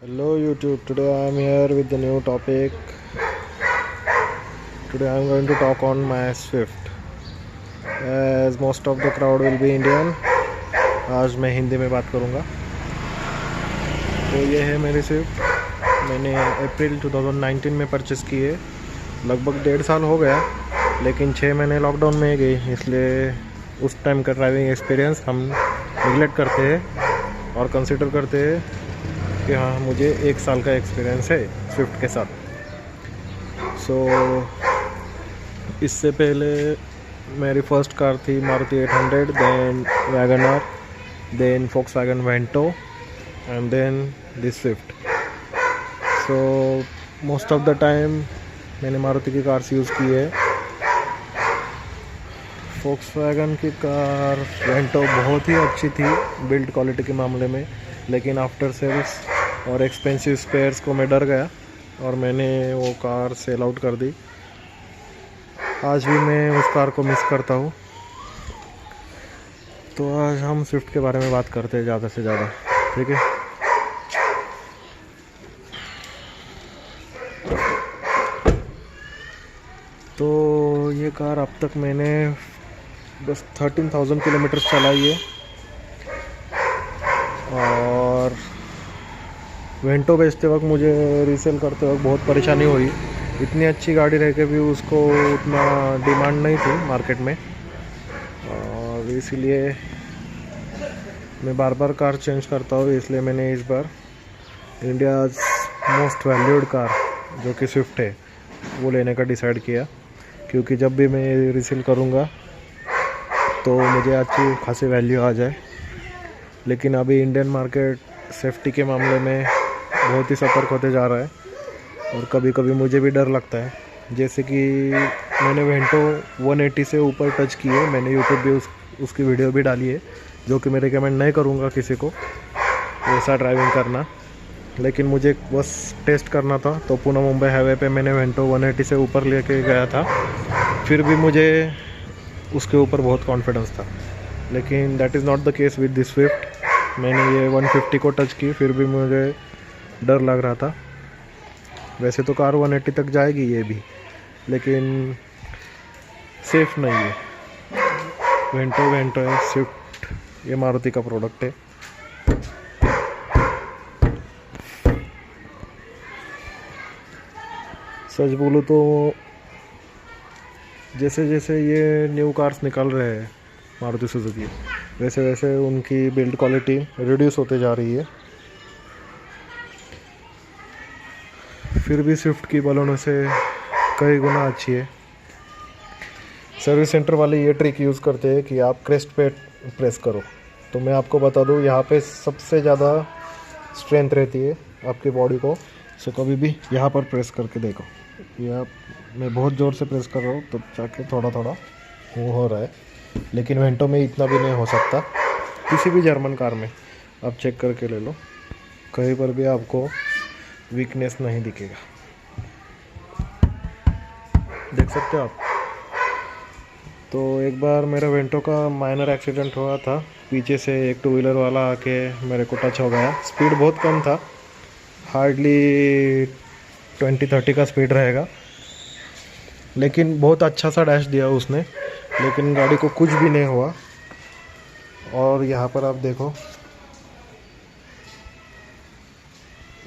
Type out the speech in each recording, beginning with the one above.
Hello YouTube, today I am here with the new topic. Today I am going to talk on my Swift. As most of the crowd will be Indian, आज मैं हिंदी में बात करूँगा। तो ये है मेरी स्विफ्ट। मैंने अप्रैल 2019 में परचेज़ की है। लगभग 1.5 साल हो गया, लेकिन 6 महीने लॉकडाउन में गई, इसलिए उस टाइम का ड्राइविंग एक्सपीरियंस हम निगलेक्ट करते हैं और कंसिडर करते हैं कि हाँ, मुझे 1 साल का एक्सपीरियंस है स्विफ्ट के साथ। इससे पहले मेरी फर्स्ट कार थी Maruti 800, then WagonR, then Volkswagen Vento and then this Swift. Most of the time मैंने मारुति की कार्स यूज़ की है। फोक्सवैगन की कार वेंटो बहुत ही अच्छी थी बिल्ड क्वालिटी के मामले में, लेकिन आफ्टर सेल्स और एक्सपेंसिव स्पेयर्स को मैं डर गया और मैंने वो कार सेल आउट कर दी। आज भी मैं उस कार को मिस करता हूँ। तो आज हम स्विफ्ट के बारे में बात करते हैं ज़्यादा से ज़्यादा, ठीक है। तो ये कार अब तक मैंने बस 13,000 किलोमीटर चलाई है और वेंटो बेचते वक्त मुझे रीसेल करते वक्त बहुत परेशानी हुई। इतनी अच्छी गाड़ी रह के भी उसको उतना डिमांड नहीं थी मार्केट में, और इसीलिए मैं बार बार कार चेंज करता हूँ। इसलिए मैंने इस बार इंडियाज़ मोस्ट वैल्यूड कार जो कि स्विफ्ट है वो लेने का डिसाइड किया, क्योंकि जब भी मैं रीसेल करूँगा तो मुझे अच्छी खासी वैल्यू आ जाए। लेकिन अभी इंडियन मार्केट सेफ्टी के मामले में बहुत ही सतर्क होते जा रहा है और कभी कभी मुझे भी डर लगता है। जैसे कि मैंने वेंटो 180 से ऊपर टच की है, मैंने यूट्यूब भी उसकी वीडियो भी डाली है, जो कि मैं रिकमेंड नहीं करूँगा किसी को ऐसा ड्राइविंग करना। लेकिन मुझे बस टेस्ट करना था, तो पुणे मुंबई हाईवे पे मैंने वेंटो 180 से ऊपर लेके गया था। फिर भी मुझे उसके ऊपर बहुत कॉन्फिडेंस था, लेकिन that is not the case with this Swift. मैंने ये 150 को टच की, फिर भी मुझे डर लग रहा था। वैसे तो कार 180 तक जाएगी ये भी, लेकिन सेफ नहीं है। वेंटो है, स्विफ्ट ये मारुति का प्रोडक्ट है। सच बोलूँ तो जैसे जैसे ये न्यू कार्स निकल रहे हैं मारुति सुजुकी, वैसे वैसे उनकी बिल्ड क्वालिटी रिड्यूस होते जा रही है। फिर भी स्विफ्ट की बलोनों से कई गुना अच्छी है। सर्विस सेंटर वाले ये ट्रिक यूज़ करते हैं कि आप क्रेस्ट पे प्रेस करो। तो मैं आपको बता दूँ, यहाँ पे सबसे ज़्यादा स्ट्रेंथ रहती है आपकी बॉडी को। सो कभी भी यहाँ पर प्रेस करके देखो। या मैं बहुत ज़ोर से प्रेस कर रहा हूँ तो जाके थोड़ा थोड़ा वो हो रहा है, लेकिन वेंटो में इतना भी नहीं हो सकता। किसी भी जर्मन कार में आप चेक करके ले लो, कहीं पर भी आपको वीकनेस नहीं दिखेगा। देख सकते हो आप। तो एक बार मेरा वेंटो का माइनर एक्सीडेंट हुआ था, पीछे से एक 2 व्हीलर वाला आके मेरे को टच हो गया। स्पीड बहुत कम था, हार्डली 20-30 का स्पीड रहेगा, लेकिन बहुत अच्छा सा डैश दिया उसने, लेकिन गाड़ी को कुछ भी नहीं हुआ। और यहाँ पर आप देखो,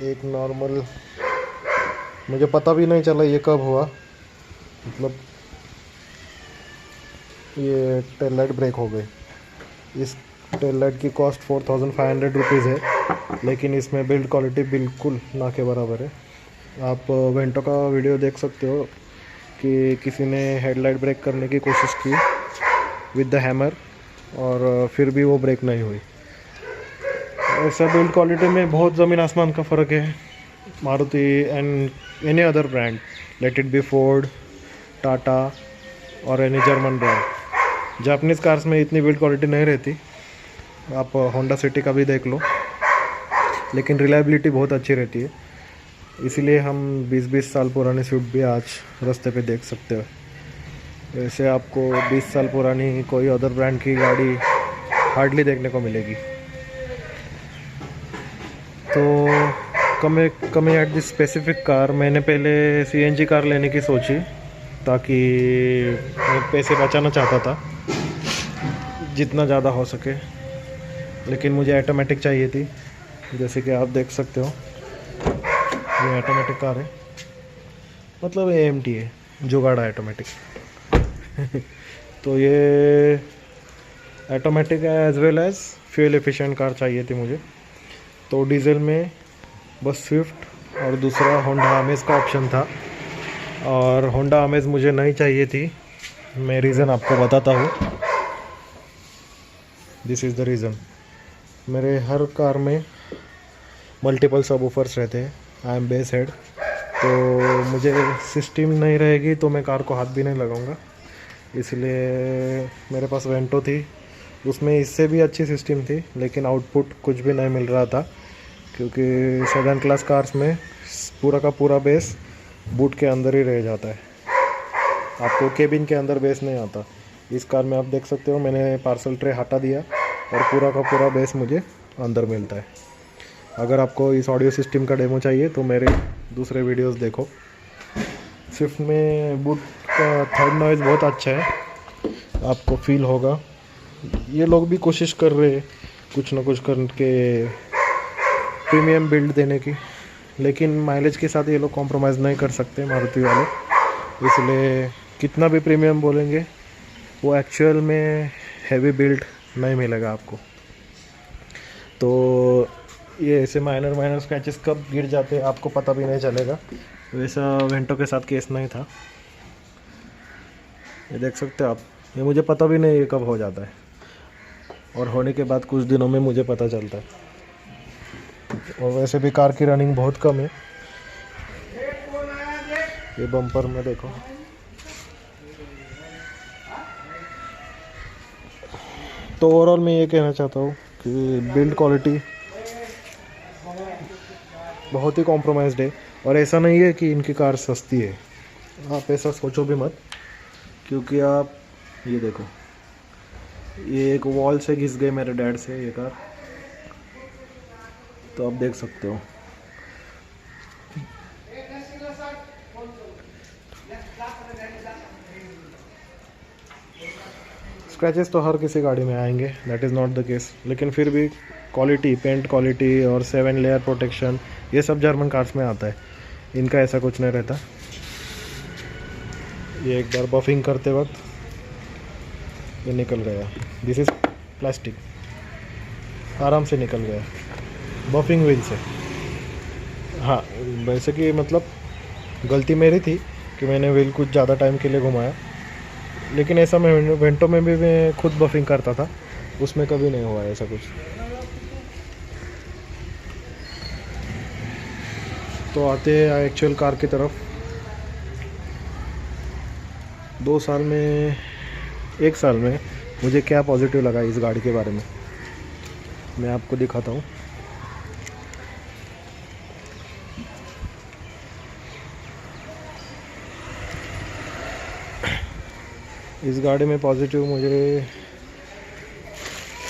एक नॉर्मल, मुझे पता भी नहीं चला ये कब हुआ। मतलब ये टेल लाइट ब्रेक हो गई। इस टेल लाइट की कॉस्ट 4,500 रुपीज़ है, लेकिन इसमें बिल्ड क्वालिटी बिल्कुल ना के बराबर है। आप वेंटो का वीडियो देख सकते हो कि किसी ने हेडलाइट ब्रेक करने की कोशिश की विद द हैमर और फिर भी वो ब्रेक नहीं हुई। ऐसा बिल्ड क्वालिटी में बहुत ज़मीन आसमान का फ़र्क है Maruti and any other brand, let it be Ford, Tata और any German brand. Japanese cars में इतनी बिल्ड क्वालिटी नहीं रहती। आप होंडा सिटी का भी देख लो, लेकिन रिलायबिलिटी बहुत अच्छी रहती है। इसीलिए हम 20-20 साल पुरानी स्विफ्ट भी आज रास्ते पे देख सकते हो। वैसे आपको 20 साल पुरानी कोई अदर ब्रांड की गाड़ी हार्डली देखने को मिलेगी। तो coming at this specific car, मैंने पहले CNG कार लेने की सोची ताकि मैं पैसे बचाना चाहता था जितना ज़्यादा हो सके, लेकिन मुझे ऑटोमेटिक चाहिए थी। जैसे कि आप देख सकते हो ये ऑटोमेटिक कार है, मतलब AMT है, जुगाड़ा ऑटोमेटिक। तो ये ऑटोमेटिक है as well as fuel efficient car चाहिए थी मुझे। तो डीजल में बस स्विफ्ट और दूसरा होंडा अमेज का ऑप्शन था, और होंडा अमेज मुझे नहीं चाहिए थी। मैं रीज़न आपको बताता हूँ। This is the reason. मेरे हर कार में मल्टीपल सबवूफर्स रहते हैं, आई एम बेस हेड, तो मुझे सिस्टम नहीं रहेगी तो मैं कार को हाथ भी नहीं लगाऊंगा। इसलिए मेरे पास वेंटो थी, उसमें इससे भी अच्छी सिस्टम थी, लेकिन आउटपुट कुछ भी नहीं मिल रहा था, क्योंकि सेडान क्लास कार्स में पूरा का पूरा बेस बूट के अंदर ही रह जाता है, आपको केबिन के अंदर बेस नहीं आता। इस कार में आप देख सकते हो मैंने पार्सल ट्रे हटा दिया और पूरा का पूरा बेस मुझे अंदर मिलता है। अगर आपको इस ऑडियो सिस्टम का डेमो चाहिए तो मेरे दूसरे वीडियोस देखो। स्विफ्ट में बूट का थर्ड नॉइज़ बहुत अच्छा है, आपको फील होगा। ये लोग भी कोशिश कर रहे हैं कुछ ना कुछ करके प्रीमियम बिल्ड देने की, लेकिन माइलेज के साथ ये लोग कॉम्प्रोमाइज़ नहीं कर सकते मारुति वाले, इसलिए कितना भी प्रीमियम बोलेंगे वो एक्चुअल में हैवी बिल्ड नहीं मिलेगा आपको। तो ये ऐसे माइनर स्क्रैचेस कब गिर जाते हैं आपको पता भी नहीं चलेगा। वैसा वेंटो के साथ केस नहीं था, ये देख सकते हो आप। ये मुझे पता भी नहीं ये कब हो जाता है, और होने के बाद कुछ दिनों में मुझे पता चलता है। और वैसे भी कार की रनिंग बहुत कम है। ये बम्पर में देखो, तो ओवरऑल मैं ये कहना चाहता हूँ कि बिल्ड क्वालिटी बहुत ही कॉम्प्रोमाइज्ड है। और ऐसा नहीं है कि इनकी कार सस्ती है, आप ऐसा सोचो भी मत, क्योंकि आप ये देखो, ये एक वॉल से घिस गए मेरे डैड से ये कार, तो आप देख सकते हो। स्क्रैचेस तो हर किसी गाड़ी में आएंगे, that is not the case, लेकिन फिर भी क्वालिटी, पेंट क्वालिटी और 7 लेयर प्रोटेक्शन, ये सब जर्मन कार्स में आता है, इनका ऐसा कुछ नहीं रहता। ये एक बार बफिंग करते वक्त ये निकल गया, दिस इज़ प्लास्टिक, आराम से निकल गया बफिंग व्हील से। हाँ, वैसे कि मतलब गलती मेरी थी कि मैंने व्हील कुछ ज़्यादा टाइम के लिए घुमाया, लेकिन ऐसा मैं वेंटो में भी मैं खुद बफिंग करता था, उसमें कभी नहीं हुआ ऐसा कुछ। तो आते हैं एक्चुअल कार की तरफ। 2 साल में, 1 साल में मुझे क्या पॉजिटिव लगा इस गाड़ी के बारे में, मैं आपको दिखाता हूँ। इस गाड़ी में पॉजिटिव मुझे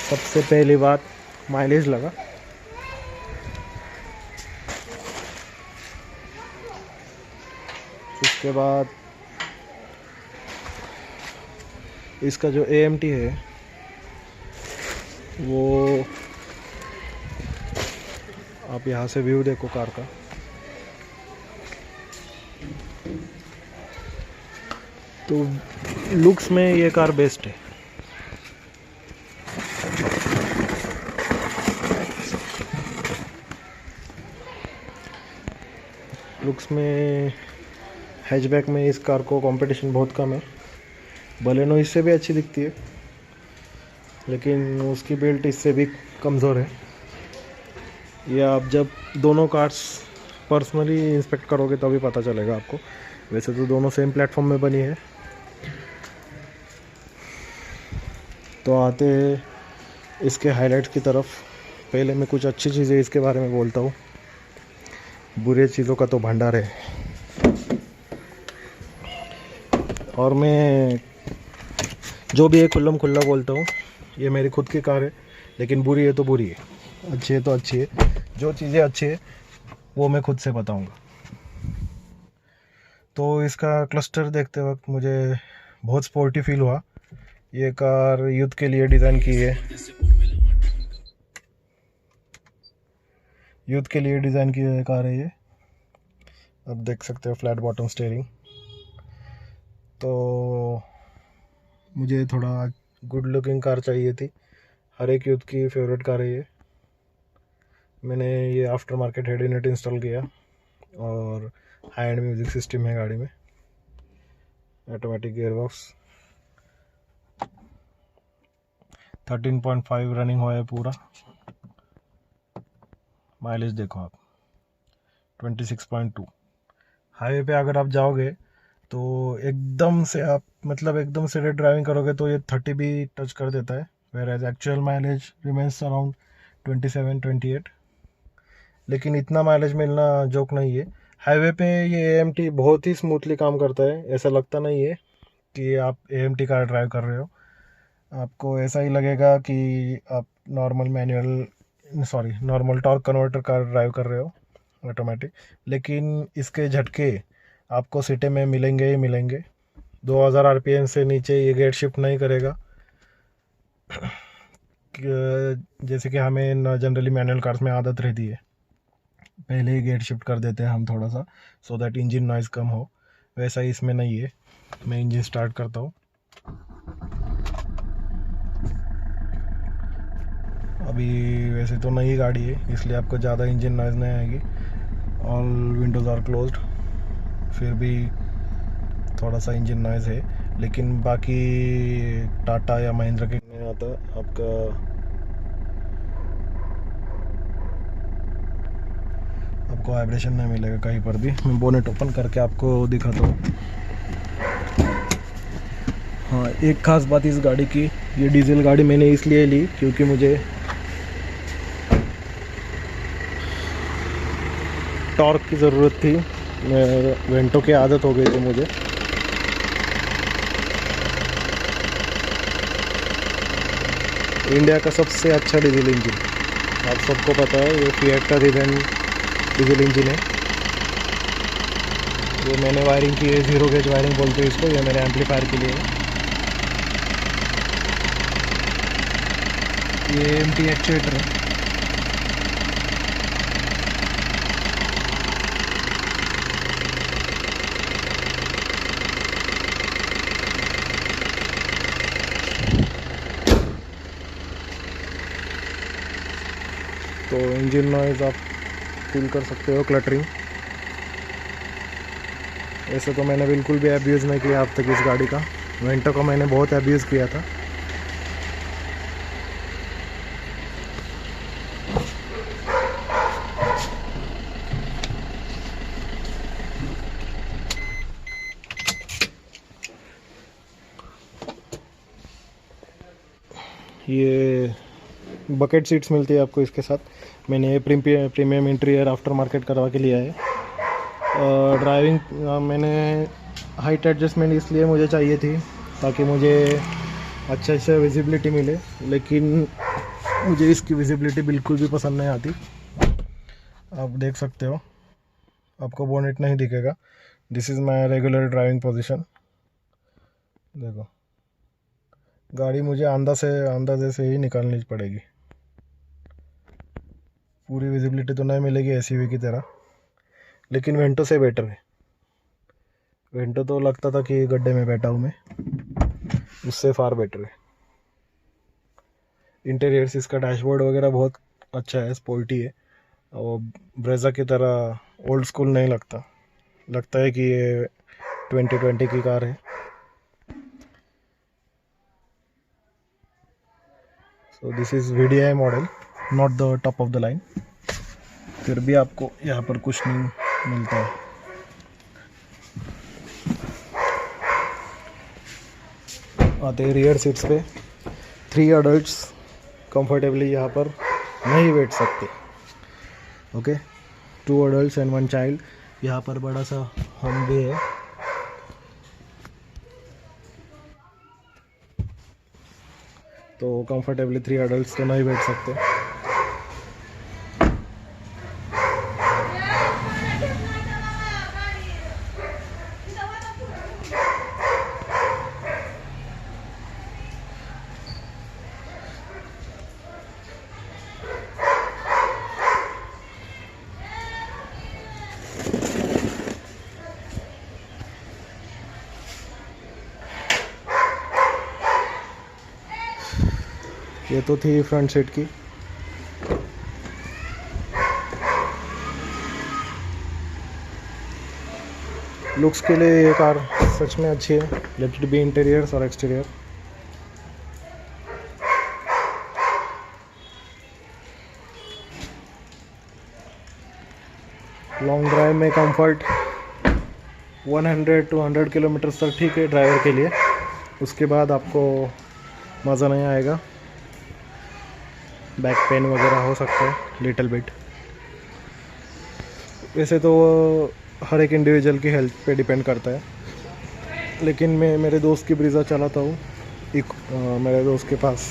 सबसे पहली बात माइलेज लगा। उसके बाद इसका जो AMT है वो, आप यहाँ से व्यू देखो कार का, तो लुक्स में ये कार बेस्ट है। लुक्स में हैचबैक में इस कार को कंपटीशन बहुत कम है। बलेनो इससे भी अच्छी दिखती है, लेकिन उसकी बिल्ट इससे भी कमज़ोर है। ये आप जब दोनों कार्स पर्सनली इंस्पेक्ट करोगे तभी पता चलेगा आपको। वैसे तो दोनों सेम प्लेटफॉर्म में बनी है। तो आते हैं इसके हाइलाइट्स की तरफ। पहले मैं कुछ अच्छी चीज़ें इसके बारे में बोलता हूँ, बुरी चीज़ों का तो भंडार है। और मैं जो भी है खुल्लम खुल्ला बोलता हूँ, ये मेरी खुद की कार है, लेकिन बुरी है तो बुरी है, अच्छी है तो अच्छी है। जो चीज़ें अच्छी है वो मैं खुद से बताऊंगा। तो इसका क्लस्टर देखते वक्त मुझे बहुत स्पोर्टी फील हुआ। ये कार यूथ के लिए डिज़ाइन की है, यूथ के लिए डिज़ाइन की हुई कार है ये। अब देख सकते हो फ्लैट बॉटम स्टीयरिंग। तो मुझे थोड़ा गुड लुकिंग कार चाहिए थी, हर एक यूथ की फेवरेट कार है ये। मैंने ये after market head unit install किया और हाई एंड म्यूजिक सिस्टम है गाड़ी में, ऑटोमेटिक गियरबॉक्स। 13.5 रनिंग हुआ है पूरा। माइलेज देखो आप 26.2। हाईवे पे अगर आप जाओगे तो एकदम से आप मतलब एकदम से ड्राइविंग करोगे तो ये 30 भी टच कर देता है, whereas actual mileage remains around 27-28। लेकिन इतना माइलेज मिलना जोक नहीं है। हाईवे पे ये AMT बहुत ही स्मूथली काम करता है, ऐसा लगता नहीं है कि आप AMT कार ड्राइव कर रहे हो। आपको ऐसा ही लगेगा कि आप normal torque converter car drive कर रहे हो ऑटोमेटिक। लेकिन इसके झटके आपको सिटी में मिलेंगे ही मिलेंगे। 2000 RPM से नीचे ये गेट शिफ्ट नहीं करेगा, जैसे कि हमें जनरली मैनुअल कार्स में आदत रहती है, पहले ही गेट शिफ्ट कर देते हैं हम थोड़ा सा, सो दैट इंजन नॉइज़ कम हो। वैसा ही इसमें नहीं है। मैं इंजन स्टार्ट करता हूँ। अभी वैसे तो नई गाड़ी है इसलिए आपको ज़्यादा इंजन नॉइज़ नहीं आएगी। ऑल विंडोज़ आर क्लोज्ड, फिर भी थोड़ा सा इंजन नॉइज़ है। लेकिन बाकी टाटा या महिंद्रा के नहीं आता आपको वाइब्रेशन नहीं मिलेगा कहीं पर भी। मैं बोनेट ओपन करके आपको दिखाता हूँ। हाँ, एक ख़ास बात इस गाड़ी की, ये डीजल गाड़ी मैंने इसलिए ली क्योंकि मुझे टॉर्क की ज़रूरत थी। वेंटो की आदत हो गई थी मुझे। इंडिया का सबसे अच्छा डीजल इंजन, आप सबको पता है, ये फिएट का डीजल इंजन है। ये मैंने वायरिंग की है, 0 गेज वायरिंग बोलते हैं इसको। ये मेरे एम्पलीफायर के लिए है। ये AMT एक्चुएटर है। तो इंजन नॉइज़ आप फील कर सकते हो, क्लटरिंग। ऐसे तो मैंने बिल्कुल भी अब्यूज़ नहीं किया अब तक इस गाड़ी का। वेंटो का मैंने बहुत अब्यूज़ किया था। ये बकेट सीट्स मिलती है आपको इसके साथ। मैंने ये प्रीमियम इंटीरियर आफ्टर मार्केट करवा के लिया है। ड्राइविंग मैंने हाइट एडजस्टमेंट इसलिए मुझे चाहिए थी ताकि मुझे अच्छे से विजिबिलिटी मिले, लेकिन मुझे इसकी विजिबिलिटी बिल्कुल भी पसंद नहीं आती। आप देख सकते हो, आपको बोनेट नहीं दिखेगा। This is my regular driving position. देखो, गाड़ी मुझे अंदाजे से ही निकालनी पड़ेगी। पूरी विजिबिलिटी तो नहीं मिलेगी SUV की तरह, लेकिन वेंटो से बेटर है। वेंटो तो लगता था कि गड्ढे में बैठा हूँ मैं, उससे फार बेटर है। इंटीरियर्स इसका डैशबोर्ड वगैरह बहुत अच्छा है, स्पोर्टी है और ब्रेजा की तरह ओल्ड स्कूल नहीं लगता है कि ये 2020 की कार है। So this is VDI model, not the top of the line. फिर भी आपको यहाँ पर कुछ नहीं मिलता है। आते हैं रियर सीट्स पे। 3 अडल्ट्स कंफर्टेबली यहाँ पर नहीं बैठ सकते। Okay, 2 adults and 1 child. यहाँ पर बड़ा सा होम भी है। तो कंफर्टेबली 3 अडल्ट्स तो नहीं बैठ सकते। ये तो थी फ्रंट सीट की। लुक्स के लिए ये कार सच में अच्छी है, लेट इट बी इंटीरियर्स और एक्सटीरियर। लॉन्ग ड्राइव में कंफर्ट 100 to 100 किलोमीटर तक ठीक है ड्राइवर के लिए, उसके बाद आपको मज़ा नहीं आएगा, बैक पेन वगैरह हो सकता है लिटिल बिट। वैसे तो हर एक इंडिविजुअल की हेल्थ पे डिपेंड करता है, लेकिन मैं मेरे दोस्त की ब्रीज़ा चलाता हूँ। मेरे दोस्त के पास,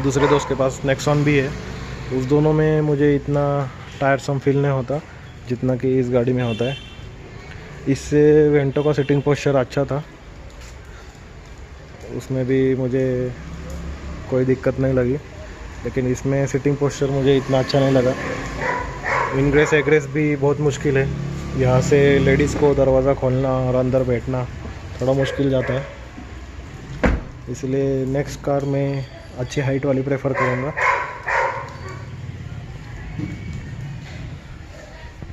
दूसरे दोस्त के पास नेक्सॉन भी है। उस दोनों में मुझे इतना टायरसम फील नहीं होता जितना कि इस गाड़ी में होता है। इससे वेंटो का सिटिंग पोस्चर अच्छा था, उसमें भी मुझे कोई दिक्कत नहीं लगी, लेकिन इसमें सिटिंग पोस्चर मुझे इतना अच्छा नहीं लगा। इनग्रेस एग्रेस भी बहुत मुश्किल है, यहाँ से लेडीज़ को दरवाज़ा खोलना और अंदर बैठना थोड़ा मुश्किल जाता है, इसलिए नेक्स्ट कार में अच्छी हाइट वाली प्रेफर करूँगा।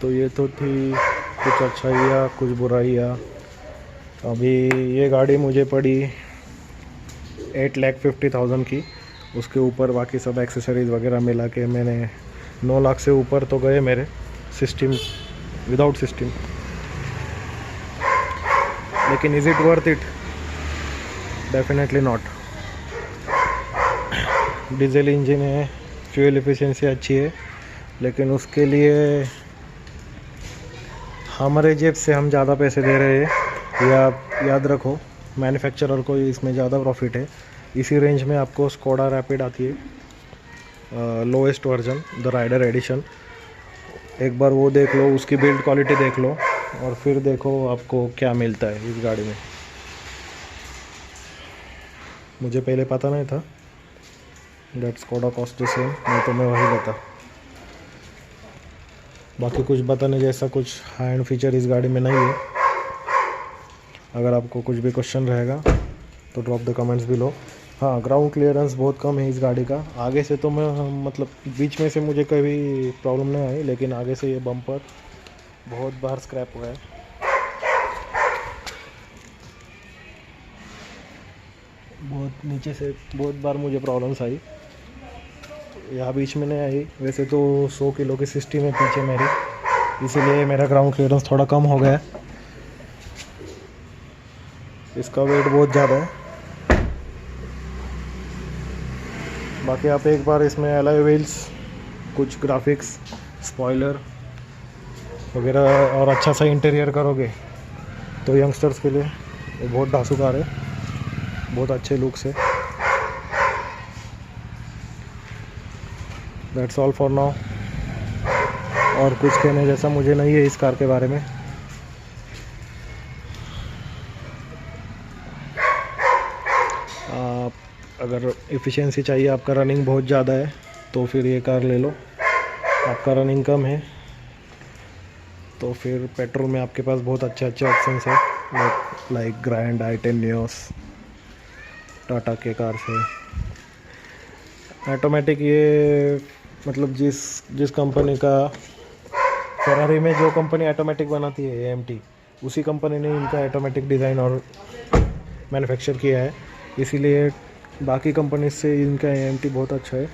तो ये तो थी कुछ अच्छाइयाँ कुछ बुराइयाँ। अभी ये गाड़ी मुझे पड़ी 8,50,000 की, उसके ऊपर बाकी सब एक्सेसरीज़ वगैरह मिला के मैंने 9 लाख से ऊपर तो गए मेरे, सिस्टम विदाउट सिस्टम। लेकिन is it worth it? Definitely not. Diesel engine है, फ्यूल एफिशिएंसी अच्छी है, लेकिन उसके लिए हमारे जेब से हम ज़्यादा पैसे दे रहे हैं। या याद रखो, मैन्युफैक्चरर को इसमें ज़्यादा प्रॉफिट है। इसी रेंज में आपको स्कोडा रैपिड आती है, lowest version, the rider edition. एक बार वो देख लो, उसकी बिल्ड क्वालिटी देख लो, और फिर देखो आपको क्या मिलता है इस गाड़ी में। मुझे पहले पता नहीं था that Skoda cost the same, नहीं तो मैं वही लेता। बाकी कुछ बताने जैसा कुछ हाई एंड फीचर इस गाड़ी में नहीं है। अगर आपको कुछ भी क्वेश्चन रहेगा तो ड्रॉप द कमेंट्स बिलो। हाँ, ग्राउंड क्लियरेंस बहुत कम है इस गाड़ी का। आगे से तो मैं मतलब बीच में से मुझे कभी प्रॉब्लम नहीं आई, लेकिन आगे से ये बम्पर बहुत बार स्क्रैप हुआ है। बहुत नीचे से बहुत बार मुझे प्रॉब्लम्स आई, यहाँ बीच में नहीं आई। वैसे तो 100 किलो की सिस्टम है पीछे मेरी, इसीलिए मेरा ग्राउंड क्लियरेंस थोड़ा कम हो गया। इसका वेट बहुत ज़्यादा है। बाकी आप एक बार इसमें अलॉय व्हील्स, कुछ ग्राफिक्स, स्पॉइलर वगैरह और अच्छा सा इंटीरियर करोगे तो यंगस्टर्स के लिए ये बहुत धांसू कार है, बहुत अच्छे लुक्स है। That's all for now. और कुछ कहने जैसा मुझे नहीं है इस कार के बारे में। अगर एफिशिएंसी चाहिए, आपका रनिंग बहुत ज़्यादा है, तो फिर ये कार ले लो। आपका रनिंग कम है तो फिर पेट्रोल में आपके पास बहुत अच्छे अच्छे ऑप्शंस है, like grand, i10 Nios, Tata के कार से। ऑटोमेटिक ये मतलब जिस कंपनी का, फरारी में जो कंपनी ऑटोमेटिक बनाती है AMT, उसी कंपनी ने इनका ऑटोमेटिक डिज़ाइन और मैन्युफैक्चर किया है, इसीलिए बाकी कंपनी से इनका AMT बहुत अच्छा है।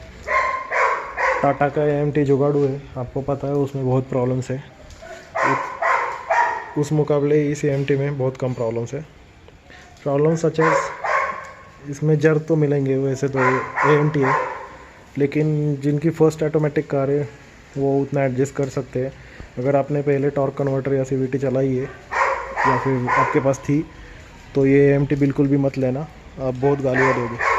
टाटा का AMT जुगाड़ू है, आपको पता है, उसमें बहुत प्रॉब्लम्स है। उस मुकाबले इस AMT में बहुत कम प्रॉब्लम्स है। प्रॉब्लम्स सच एज इसमें जर तो मिलेंगे, वैसे तो AMT है, लेकिन जिनकी फर्स्ट ऑटोमेटिक कार है वो उतना एडजस्ट कर सकते हैं। अगर आपने पहले टॉर्क कन्वर्टर या CVT चलाई है या फिर आपके पास थी, तो ये AMT बिल्कुल भी मत लेना, आप बहुत गालियाँ दोगे।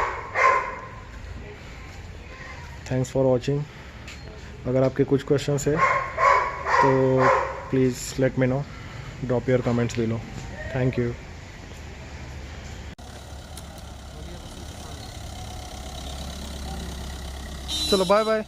Thanks for watching. अगर आपके कुछ क्वेश्चंस है तो please let me know, drop your comments below. Thank you. चलो बाय बाय।